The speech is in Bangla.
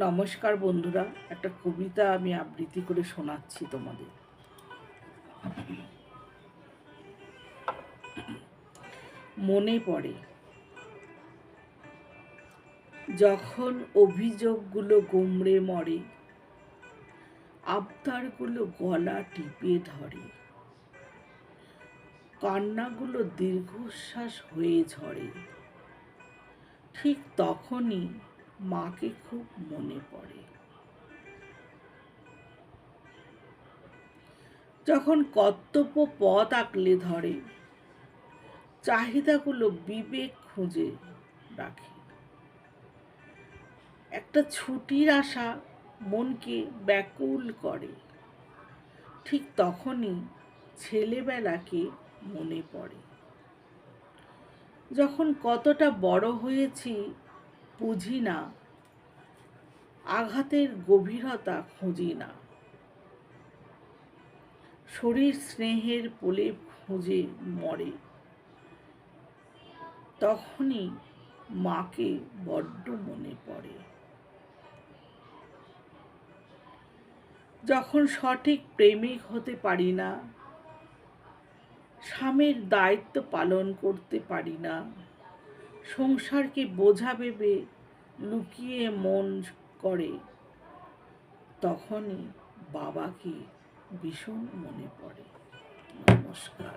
নমস্কার বন্ধুরা, একটা কবিতা আমি আবৃত্তি করে শোনাচ্ছি তোমাদের। মনে পড়ে যখন অভিযোগগুলো গুমড়ে মরে, আবদারগুলো গলা টিপে ধরে, কান্নাগুলো দীর্ঘশ্বাস হয়ে ঝরে, ঠিক তখনই মাকে খুব মনে পড়ে। যখন কর্তব্য পথ আঁকলে ধরে, চাহিদাগুলো বিবেক খুঁজে রাখে, একটা ছুটির আশা মনকে ব্যাকুল করে, ঠিক তখনই ছেলেবেলাকে মনে পড়ে। যখন কতটা বড় হয়েছি বুঝি না, আঘাতের গভীরতা খুঁজি না, শরীর স্নেহের প্রলেপ খুঁজে মরে, তখনই মাকে বড্ড মনে পড়ে। যখন সঠিক প্রেমিক হতে পারি না, স্বামীর দায়িত্ব পালন করতে পারি না, সংসারকে বোঝা ভেবে লুকিয়ে মন করে, তখনই বাবাকে ভীষণ মনে পড়ে। নমস্কার।